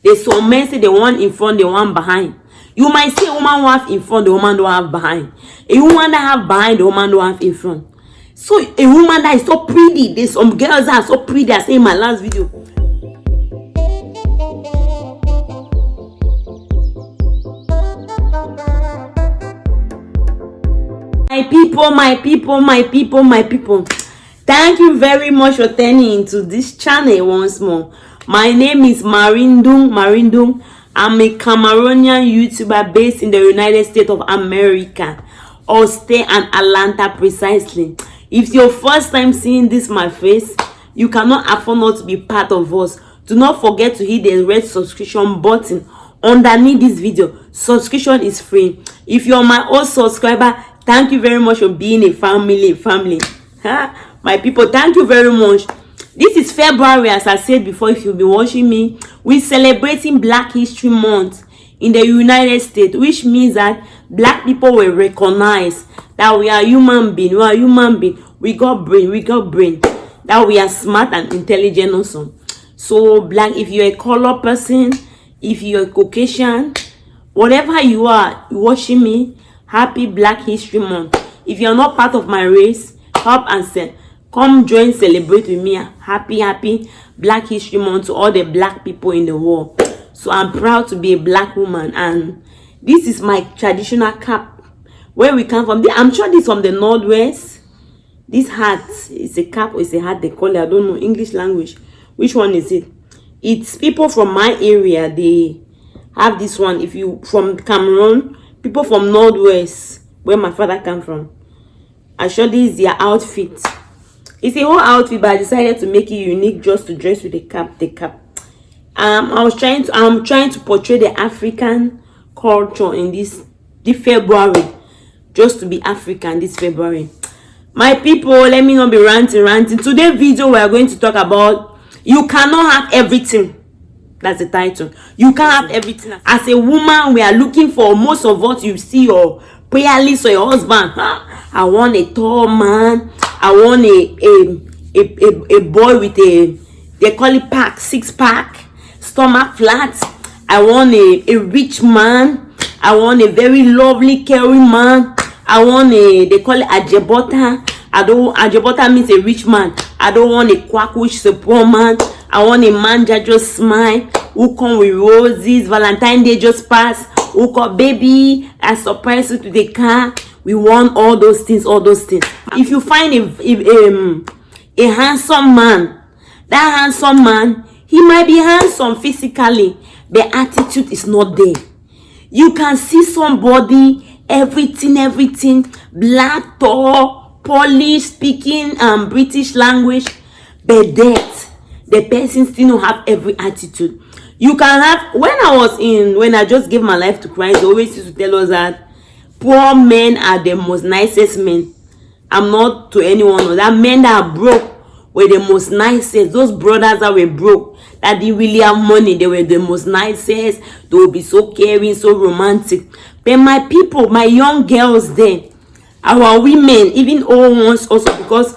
There's some men say the one in front, the one behind. You might see a woman who have in front, the woman don't have behind. A woman that have behind, the woman don't have in front. So a woman that is so pretty, there's some girls that are so pretty. I say in my last video. My people. Thank you very much for turning into this channel once more. My name is Marindung. I'm a Cameroonian YouTuber based in the United States of America, Austin and Atlanta precisely. If it's your first time seeing this my face, you cannot afford not to be part of us. Do not forget to hit the red subscription button underneath this video. Subscription is free. If you're my old subscriber, thank you very much for being a family. My people, thank you very much. This is February, as I said before. If you've been watching me, we're celebrating Black History Month in the United States, which means that black people will recognize that we are human beings. We got brain. That we are smart and intelligent also. So black, if you're a color person, if you're a Caucasian, whatever you are watching me, happy Black History Month. If you're not part of my race, help and say, come join, celebrate with me. Happy Black History Month to all the black people in the world. So I'm proud to be a black woman, and this is my traditional cap. Where we come from, I'm sure this is from the Northwest. This hat is a cap or it's a hat they call it. I don't know English language. Which one is it? It's people from my area. They have this one. If you from Cameroon, people from Northwest, where my father come from, I sure this is their outfit. It's a whole outfit, but I decided to make it unique just to dress with the cap. I'm trying to portray the African culture in this February, just to be African this February. My people, let me not be ranting. Today's video we are going to talk about you cannot have everything. That's the title. You can't have everything. As a woman, we are looking for most of what you see your prayer list or your husband. I want a tall man. I want a boy with they call it six-pack, stomach flat. I want a rich man. I want a very lovely, caring man. I want they call it ajebota. Ajebota means a rich man. I don't want a quackish, a poor man. I want a man that just smile, who come with roses. Valentine's Day just passed. Who call baby, I surprise you to the car. We want all those things. If you find a handsome man, that handsome man, he might be handsome physically, the attitude is not there. You can see somebody, everything, black, tall, polished, speaking British language, but that the person still don't have every attitude. You can have, when I just gave my life to Christ, they always used to tell us that poor men are the most nicest men. I'm not to anyone else. That men that are broke were the most nicest. Those brothers that were broke, that didn't really have money, they were the most nicest. They will be so caring, so romantic. But my people, my young girls there, our women, even old ones also, because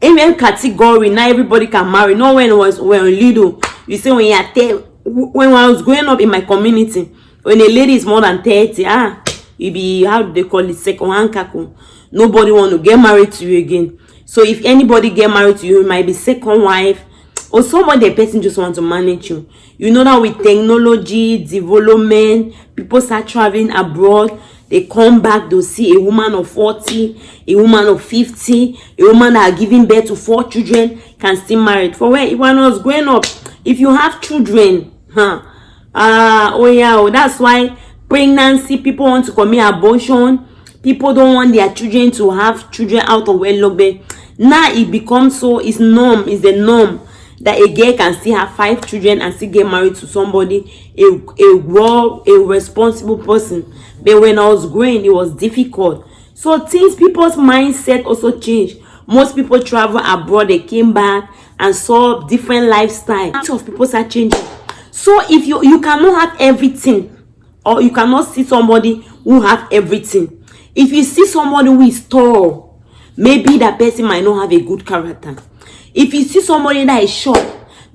even category, not everybody can marry. No, when little, you say when I was growing up in my community, when a lady is more than 30, you be, how do they call it, second hand kako. Nobody want to get married to you again. So if anybody get married to you, it might be second wife, or someone the person just want to manage you. You know that with technology development, people start traveling abroad. They come back, they'll see a woman of 40, a woman of 50, a woman that are giving birth to 4 children can still marry. For when I was growing up, if you have children, that's why pregnancy, people want to commit abortion. People don't want their children to have children out of wedlock. But now it becomes so, it's the norm that a girl can still have 5 children and still get married to somebody, a responsible person. But when I was growing, it was difficult. So people's mindset also changed. Most people travel abroad, they came back and saw different lifestyle. Lots of people are changing. So if you cannot have everything, or you cannot see somebody who have everything. If you see somebody who is tall, maybe that person might not have a good character. If you see somebody that is short,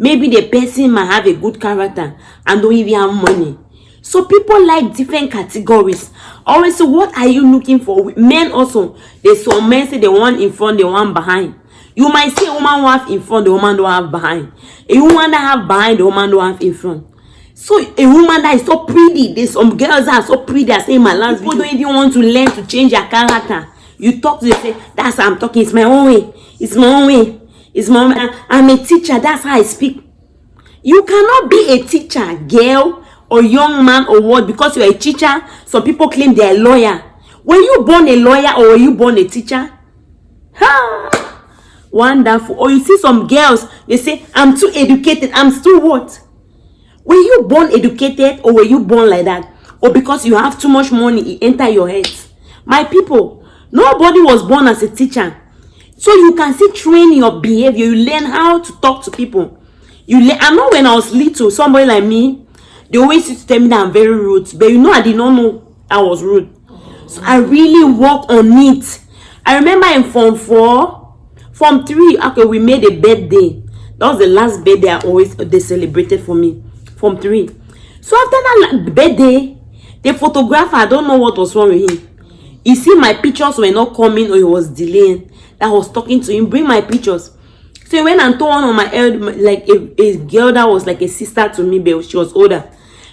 Maybe the person might have a good character and don't even have money. So people like different categories. Always, so what are you looking for? Men also, there's some men say the one in front, the one behind. You might see a woman who have in front, the woman don't have behind. A woman that have behind, the woman don't have in front. So a woman that is so pretty, there's some girls that are so pretty. I say in my last video, don't even want to learn to change their character. You talk to them, say, that's how I'm talking. It's my own way. It's my own way. It's my own way. I'm a teacher. That's how I speak. You cannot be a teacher, girl, or young man, or what, because you're a teacher. Some people claim they're a lawyer. Were you born a lawyer or were you born a teacher? Ha! Wonderful. Or you see some girls, they say, I'm too educated. I'm still what? Were you born educated or were you born like that? Or because you have too much money, it enter your head? My people, nobody was born as a teacher. So you can still train your behavior. You learn how to talk to people. I know when I was little, somebody like me, they always used to tell me that I'm very rude. But you know, I did not know I was rude. So I really worked on it. I remember in Form 4, Form 3, okay, we made a birthday. That was the last birthday they celebrated for me. Form 3. So after that birthday, the photographer, I don't know what was wrong with him. You see, my pictures were not coming or he was delaying. That I was talking to him, bring my pictures. So he went and told one of my like a girl that was like a sister to me, but she was older,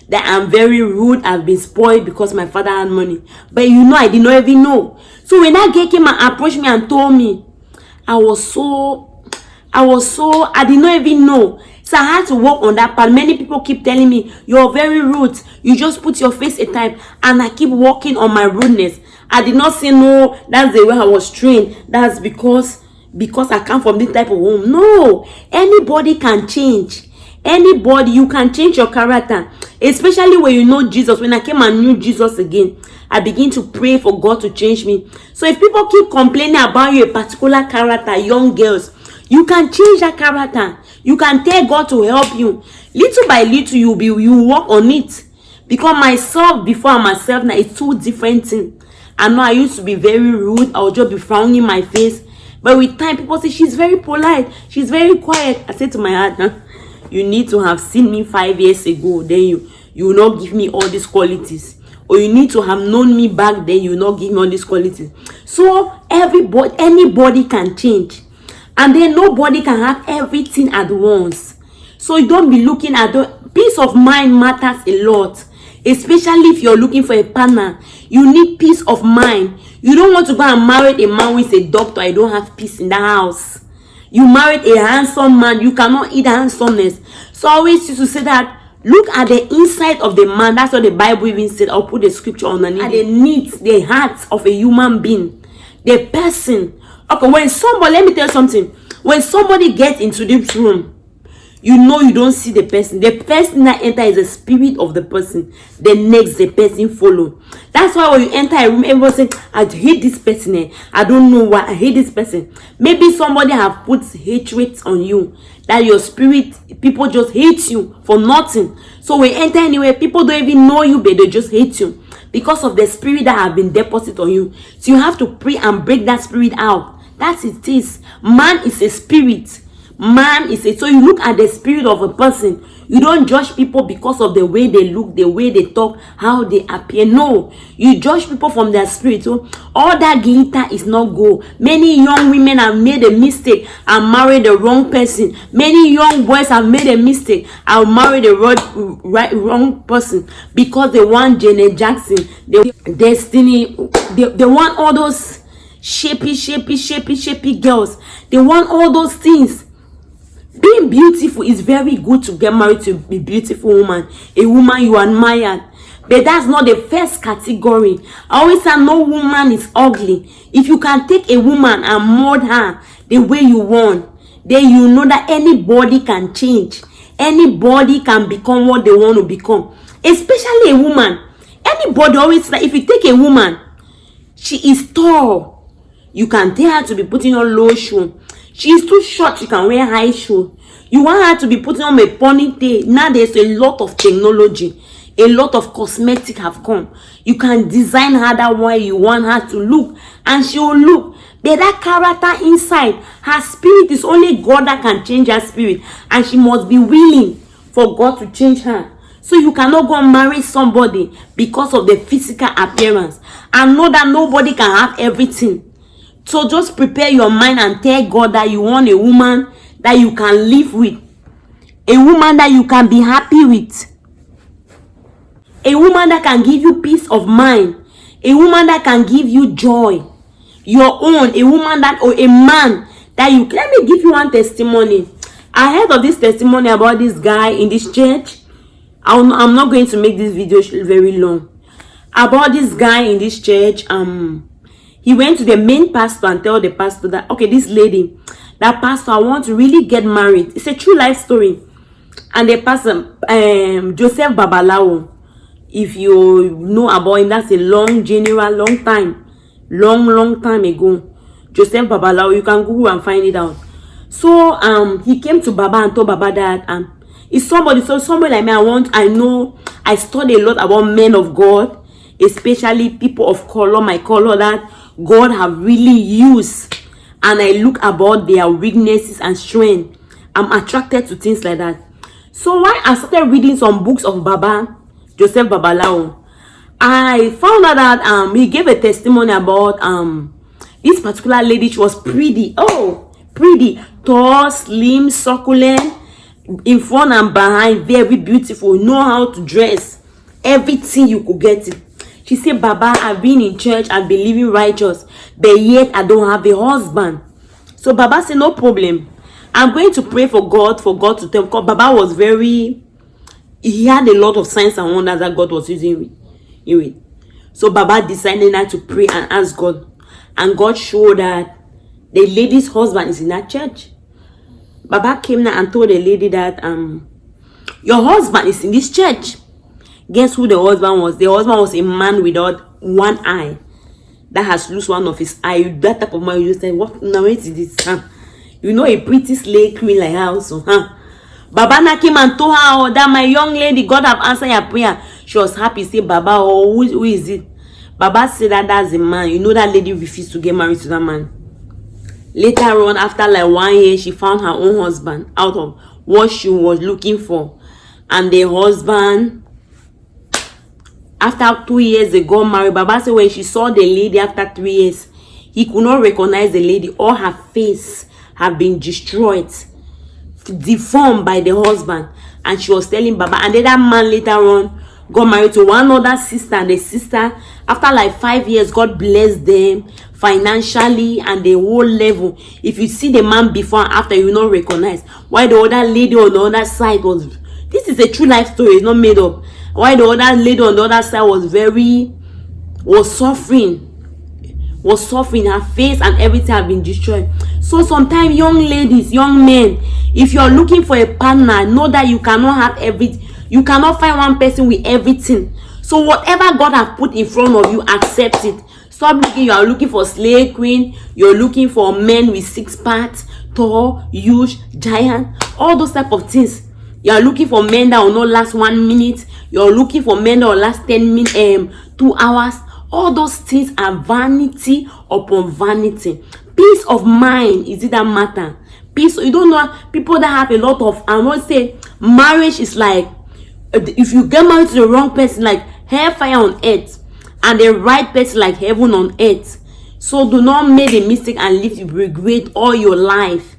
that I'm very rude, I've been spoiled because my father had money. But you know, I did not even know. So when that girl came and approached me and told me, I did not even know. So I had to work on that part. Many people keep telling me, you're very rude. You just put your face a type. And I keep working on my rudeness. I did not say, no, that's the way I was trained. That's because I come from this type of home. No, anybody can change. Anybody, you can change your character. Especially when you know Jesus. When I came and knew Jesus again, I begin to pray for God to change me. So if people keep complaining about you, a particular character, young girls, you can change that character. You can tell God to help you. Little by little, you work on it. Because myself before and myself now, it's two different things. I know I used to be very rude. I would just be frowning my face. But with time, people say, she's very polite. She's very quiet. I said to my heart, huh? You need to have seen me 5 years ago. Then you will not give me all these qualities. Or you need to have known me back then. You will not give me all these qualities. So anybody can change. And then nobody can have everything at once. So you don't be looking at peace of mind matters a lot. Especially if you're looking for a partner. You need peace of mind. You don't want to go and marry a man who is a doctor. I don't have peace in the house. You married a handsome man. You cannot eat handsomeness. So I always used to say that. Look at the inside of the man. That's what the Bible even said. I'll put the scripture underneath. At the needs, the heart of a human being. The person. Okay, when somebody, let me tell you something. When somebody gets into this room, you know you don't see the person. The person that enters is the spirit of the person. The next, the person follow. That's why when you enter a room, everyone say, I hate this person. I don't know why I hate this person. Maybe somebody have put hatred on you. That your spirit, people just hate you for nothing. So when you enter anywhere, people don't even know you, but they just hate you. Because of the spirit that have been deposited on you. So you have to pray and break that spirit out. That's it is. Man is a spirit. Man is a, so you look at the spirit of a person. You don't judge people because of the way they look, the way they talk, how they appear. No, you judge people from their spirit. So all that glitter is not gold. Many young women have made a mistake and married the wrong person. Many young boys have made a mistake and married the wrong person because they want Janet Jackson, they Destiny, they want all those shapy girls. They want all those things. Being beautiful is very good to get married to a beautiful woman, a woman you admire. But that's not the first category. I always say no woman is ugly. If you can take a woman and mold her the way you want, then you know that anybody can change. Anybody can become what they want to become. Especially a woman. Anybody always like, if you take a woman, she is tall. You can tell her to be putting on low shoe. She is too short, she can wear high shoe. You want her to be putting on a ponytail. Now there's a lot of technology. A lot of cosmetic have come. You can design her that way you want her to look, and she will look. But that character inside, her spirit, is only God that can change her spirit, and she must be willing for God to change her. So you cannot go and marry somebody because of the physical appearance, and know that nobody can have everything. So just prepare your mind and tell God that you want a woman that you can live with, a woman that you can be happy with, a woman that can give you peace of mind, a woman that can give you joy, your own, a woman that, or a man that you. Let me give you one testimony. I heard of this testimony about this guy in this church. I'm not going to make this video very long. About this guy in this church. He went to the main pastor and tell the pastor that, okay, this lady, that pastor, I want to really get married. It's a true life story. And the pastor, Joseph Babalawo, if you know about him, that's a long time ago. Joseph Babalawo, you can Google and find it out. So he came to Baba and told Baba that it's somebody like me. I study a lot about men of God, especially people of color, my color, that God have really used, and I look about their weaknesses and strength. I'm attracted to things like that. So when I started reading some books of Baba, Joseph Babalawo, I found out that he gave a testimony about this particular lady. She was pretty, pretty, tall, slim, succulent, in front and behind, very beautiful, know how to dress, everything you could get it. She said, Baba, I've been in church, I've been living righteous, but yet I don't have a husband. So Baba said, no problem. I'm going to pray for God to tell. Because Baba was he had a lot of signs and wonders that God was using with. So Baba decided not to pray and ask God. And God showed that the lady's husband is in that church. Baba came now and told the lady that your husband is in this church. Guess who the husband was? The husband was a man without one eye, that has lost one of his eye. That type of man, you just say, what now is this? You know, a pretty slave queen like her also. Baba na came and told her that my young lady, God have answered your prayer. She was happy. Say, Baba, who is it? Baba said that that's a man. You know, that lady refused to get married to that man. Later on, after like 1 year, she found her own husband out of what she was looking for. And the husband, after 2 years, they got married. Baba said when she saw the lady after 3 years, he could not recognize the lady. All her face had been destroyed, deformed by the husband. And she was telling Baba, and then that man later on got married to one other sister. And the sister, after like 5 years, God blessed them financially and the whole level. If you see the man before and after, you will not recognize. Why the other lady on the other side was, this is a true life story, it's not made up. Why the other lady on the other side was suffering, her face and everything had been destroyed. So sometimes young ladies, young men, if you're looking for a partner, know that you cannot have everything. You cannot find one person with everything. So whatever God has put in front of you, accept it. Stop looking. You are looking for slave queen. You're looking for men with 6 parts, tall, huge, giant, all those type of things. You are looking for men that will not last 1 minute. You're looking for men that will last 10 minutes, 2 hours. All those things are vanity upon vanity. Peace of mind is it that matter. Peace. You don't know people that have a lot of. I want to say marriage is like, if you get married to the wrong person, like hellfire on earth, and the right person like heaven on earth. So do not make a mistake and live with regret all your life.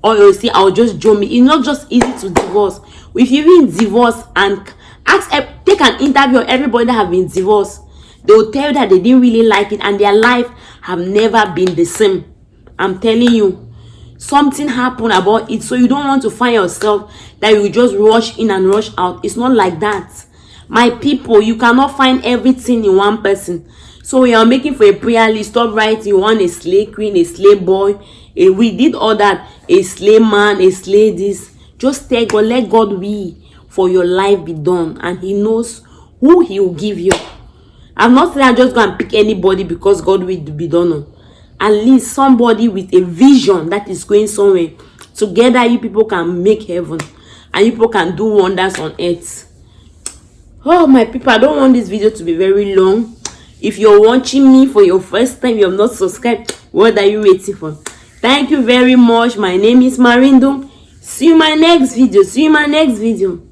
Or you say, I'll just join me. It's not just easy to divorce. If you even divorce and take an interview of everybody that have been divorced, they will tell you that they didn't really like it and their life have never been the same. I'm telling you, something happened about it. So you don't want to find yourself that you just rush in and rush out. It's not like that. My people, you cannot find everything in one person. So when you're making for a prayer list, stop writing you want a slave queen, a slave boy. We did all that. A slave man, a slave this. Just tell God, let God will for your life be done. And he knows who he will give you. I'm not saying I just go and pick anybody because God will be done. At least somebody with a vision that is going somewhere. Together, you people can make heaven. And you people can do wonders on earth. Oh my people, I don't want this video to be very long. If you're watching me for your first time, you have not subscribed, what are you waiting for? Thank you very much. My name is Marindung. See you in my next video.